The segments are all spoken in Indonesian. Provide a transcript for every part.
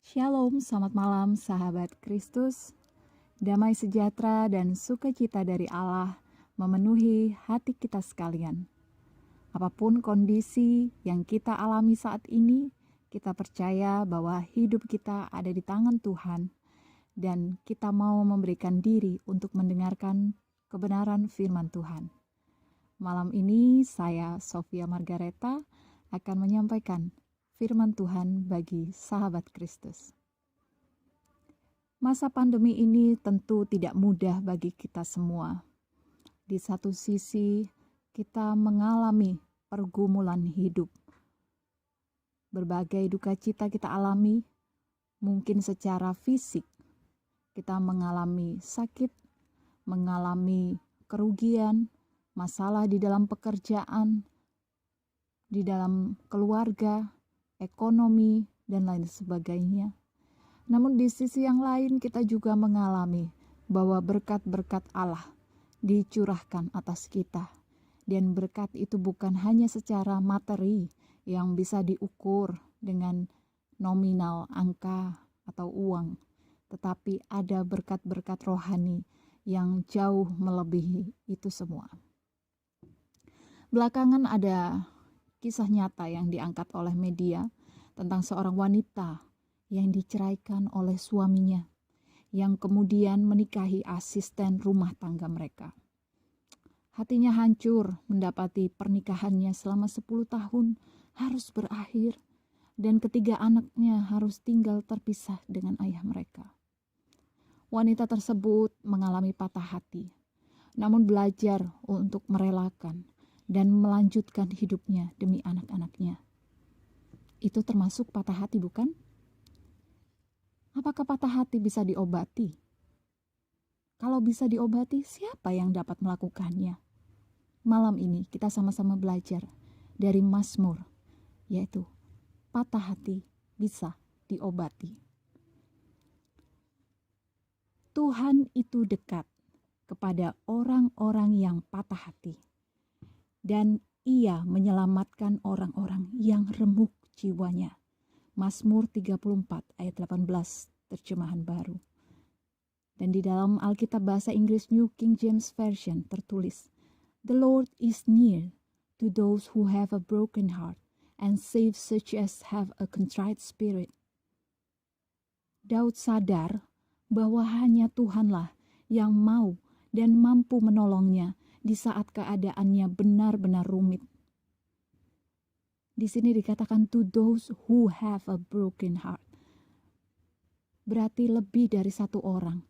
Shalom, selamat malam sahabat Kristus. Damai sejahtera dan sukacita dari Allah memenuhi hati kita sekalian. Apapun kondisi yang kita alami saat ini, kita percaya bahwa hidup kita ada di tangan Tuhan dan kita mau memberikan diri untuk mendengarkan kebenaran firman Tuhan. Malam ini saya, Sofia Margareta, akan menyampaikan firman Tuhan bagi sahabat Kristus. Masa pandemi ini tentu tidak mudah bagi kita semua. Di satu sisi, kita mengalami pergumulan hidup. Berbagai duka cita kita alami, mungkin secara fisik. Kita mengalami sakit, mengalami kerugian, masalah di dalam pekerjaan, di dalam keluarga, ekonomi, dan lain sebagainya. Namun di sisi yang lain kita juga mengalami bahwa berkat-berkat Allah dicurahkan atas kita. Dan berkat itu bukan hanya secara materi yang bisa diukur dengan nominal angka atau uang, tetapi ada berkat-berkat rohani yang jauh melebihi itu semua. Belakangan ada kisah nyata yang diangkat oleh media tentang seorang wanita yang diceraikan oleh suaminya, yang kemudian menikahi asisten rumah tangga mereka. Hatinya hancur mendapati pernikahannya selama 10 tahun harus berakhir, dan ketiga anaknya harus tinggal terpisah dengan ayah mereka. Wanita tersebut mengalami patah hati, namun belajar untuk merelakan dan melanjutkan hidupnya demi anak-anaknya. Itu termasuk patah hati, bukan? Apakah patah hati bisa diobati? Kalau bisa diobati, siapa yang dapat melakukannya? Malam ini kita sama-sama belajar dari Mazmur, yaitu patah hati bisa diobati. Tuhan itu dekat kepada orang-orang yang patah hati, dan Ia menyelamatkan orang-orang yang remuk jiwanya. Mazmur 34 ayat 18 terjemahan baru. Dan di dalam Alkitab bahasa Inggris New King James Version tertulis, "The Lord is near to those who have a broken heart and save such as have a contrite spirit." Daud sadar bahwa hanya Tuhanlah yang mau dan mampu menolongnya di saat keadaannya benar-benar rumit. Di sini dikatakan to those who have a broken heart. Berarti lebih dari satu orang.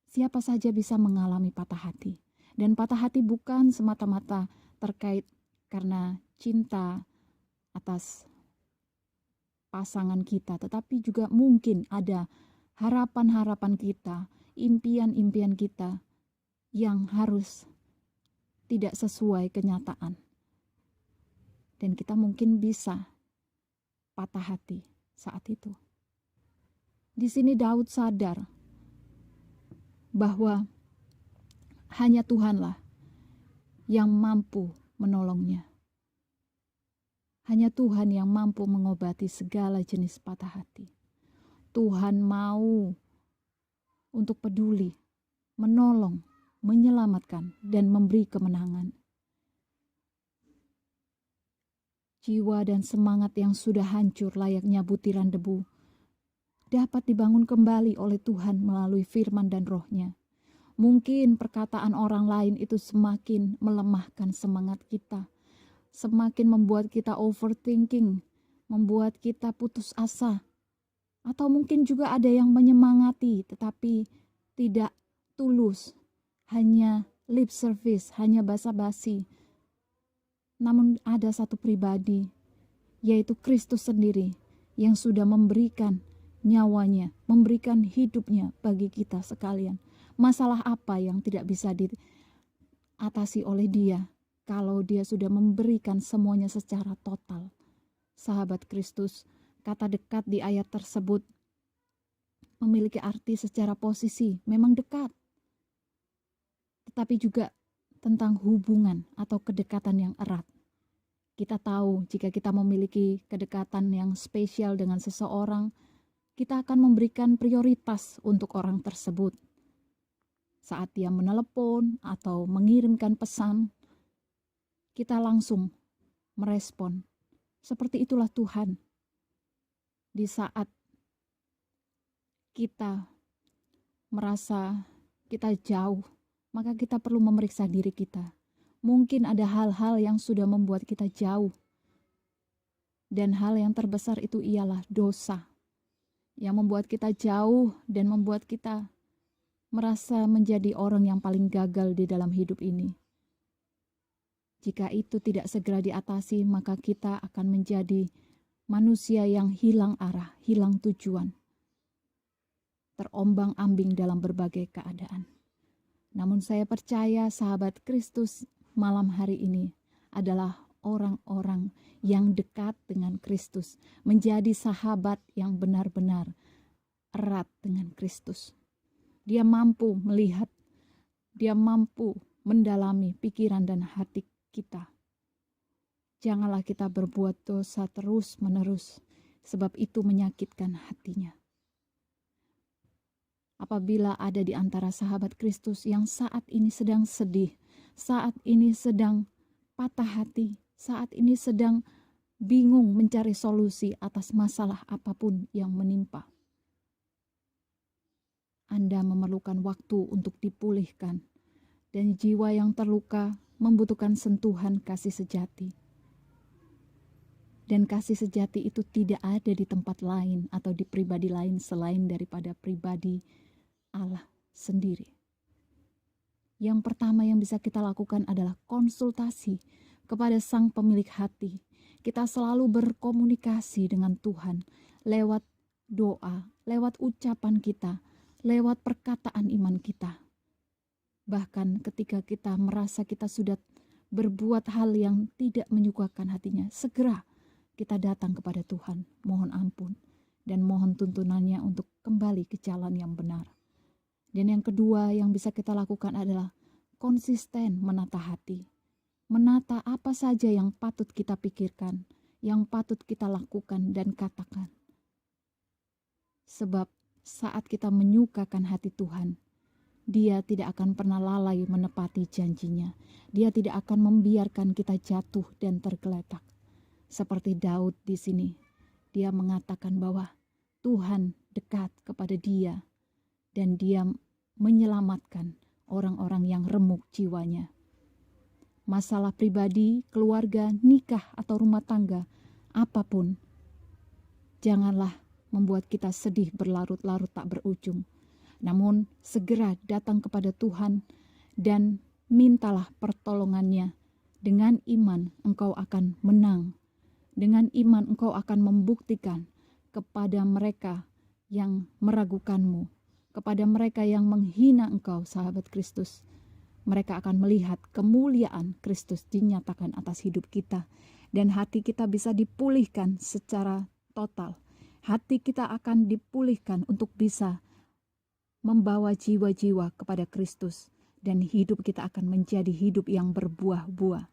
Siapa saja bisa mengalami patah hati. Dan patah hati bukan semata-mata terkait karena cinta atas pasangan kita, tetapi juga mungkin ada harapan-harapan kita, impian-impian kita yang harus tidak sesuai kenyataan. Dan kita mungkin bisa patah hati saat itu. Di sini Daud sadar bahwa hanya Tuhanlah yang mampu menolongnya. Hanya Tuhan yang mampu mengobati segala jenis patah hati. Tuhan mau untuk peduli, menolong, menyelamatkan, dan memberi kemenangan. Jiwa dan semangat yang sudah hancur layaknya butiran debu dapat dibangun kembali oleh Tuhan melalui firman dan roh-Nya. Mungkin perkataan orang lain itu semakin melemahkan semangat kita, semakin membuat kita overthinking, membuat kita putus asa. Atau mungkin juga ada yang menyemangati tetapi tidak tulus, hanya lip service, hanya basa-basi. Namun ada satu pribadi, yaitu Kristus sendiri, yang sudah memberikan nyawanya, memberikan hidupnya bagi kita sekalian. Masalah apa yang tidak bisa diatasi oleh Dia kalau Dia sudah memberikan semuanya secara total? Sahabat Kristus, kata dekat di ayat tersebut memiliki arti secara posisi, memang dekat. Tetapi juga tentang hubungan atau kedekatan yang erat. Kita tahu jika kita memiliki kedekatan yang spesial dengan seseorang, kita akan memberikan prioritas untuk orang tersebut. Saat dia menelepon atau mengirimkan pesan, kita langsung merespon. Seperti itulah Tuhan. Di saat kita merasa kita jauh, maka kita perlu memeriksa diri kita. Mungkin ada hal-hal yang sudah membuat kita jauh. Dan hal yang terbesar itu ialah dosa. Yang membuat kita jauh dan membuat kita merasa menjadi orang yang paling gagal di dalam hidup ini. Jika itu tidak segera diatasi, maka kita akan menjadi manusia yang hilang arah, hilang tujuan. Terombang-ambing dalam berbagai keadaan. Namun saya percaya sahabat Kristus malam hari ini adalah orang-orang yang dekat dengan Kristus, menjadi sahabat yang benar-benar erat dengan Kristus. Dia mampu melihat, dia mampu mendalami pikiran dan hati kita. Janganlah kita berbuat dosa terus-menerus, sebab itu menyakitkan hatinya. Apabila ada di antara sahabat Kristus yang saat ini sedang sedih, saat ini sedang patah hati, saat ini sedang bingung mencari solusi atas masalah apapun yang menimpa, Anda memerlukan waktu untuk dipulihkan, dan jiwa yang terluka membutuhkan sentuhan kasih sejati. Dan kasih sejati itu tidak ada di tempat lain atau di pribadi lain selain daripada pribadi Allah sendiri. Yang pertama yang bisa kita lakukan adalah konsultasi kepada Sang Pemilik hati. Kita selalu berkomunikasi dengan Tuhan lewat doa, lewat ucapan kita, lewat perkataan iman kita. Bahkan ketika kita merasa kita sudah berbuat hal yang tidak menyukakan hatinya, segera kita datang kepada Tuhan, mohon ampun, dan mohon tuntunannya untuk kembali ke jalan yang benar. Dan yang kedua yang bisa kita lakukan adalah konsisten menata hati. Menata apa saja yang patut kita pikirkan, yang patut kita lakukan dan katakan. Sebab saat kita menyukakan hati Tuhan, Dia tidak akan pernah lalai menepati janjinya. Dia tidak akan membiarkan kita jatuh dan tergeletak. Seperti Daud di sini, dia mengatakan bahwa Tuhan dekat kepada dia dan dia menyelamatkan orang-orang yang remuk jiwanya. Masalah pribadi, keluarga, nikah, atau rumah tangga, apapun, janganlah membuat kita sedih berlarut-larut tak berujung. Namun segera datang kepada Tuhan dan mintalah pertolongannya. Dengan iman engkau akan menang. Dengan iman engkau akan membuktikan kepada mereka yang meragukanmu, kepada mereka yang menghina engkau, sahabat Kristus. Mereka akan melihat kemuliaan Kristus dinyatakan atas hidup kita. Dan hati kita bisa dipulihkan secara total. Hati kita akan dipulihkan untuk bisa membawa jiwa-jiwa kepada Kristus. Dan hidup kita akan menjadi hidup yang berbuah-buah.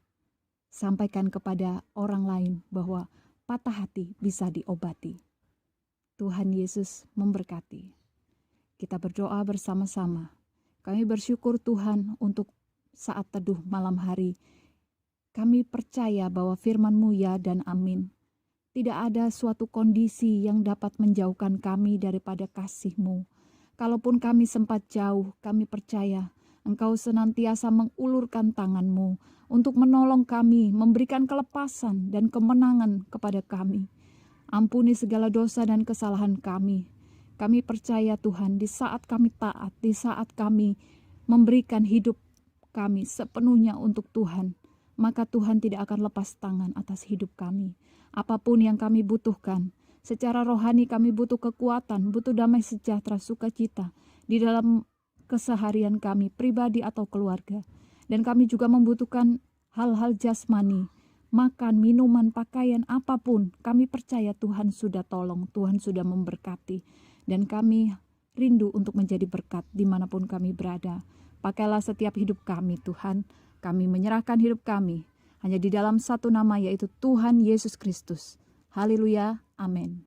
Sampaikan kepada orang lain bahwa patah hati bisa diobati. Tuhan Yesus memberkati. Kita berdoa bersama-sama. Kami bersyukur Tuhan untuk saat teduh malam hari. Kami percaya bahwa firman-Mu ya dan amin. Tidak ada suatu kondisi yang dapat menjauhkan kami daripada kasih-Mu. Kalaupun kami sempat jauh, kami percaya Engkau senantiasa mengulurkan tangan-Mu untuk menolong kami, memberikan kelepasan dan kemenangan kepada kami. Ampuni segala dosa dan kesalahan kami. Kami percaya Tuhan, di saat kami taat, di saat kami memberikan hidup kami sepenuhnya untuk Tuhan, maka Tuhan tidak akan lepas tangan atas hidup kami. Apapun yang kami butuhkan, secara rohani kami butuh kekuatan, butuh damai sejahtera, sukacita di dalam keseharian kami, pribadi atau keluarga. Dan kami juga membutuhkan hal-hal jasmani, makan, minuman, pakaian, apapun. Kami percaya Tuhan sudah tolong, Tuhan sudah memberkati. Dan kami rindu untuk menjadi berkat dimanapun kami berada. Pakailah setiap hidup kami Tuhan. Kami menyerahkan hidup kami. hanya di dalam satu nama, yaitu Tuhan Yesus Kristus. Haleluya, amin.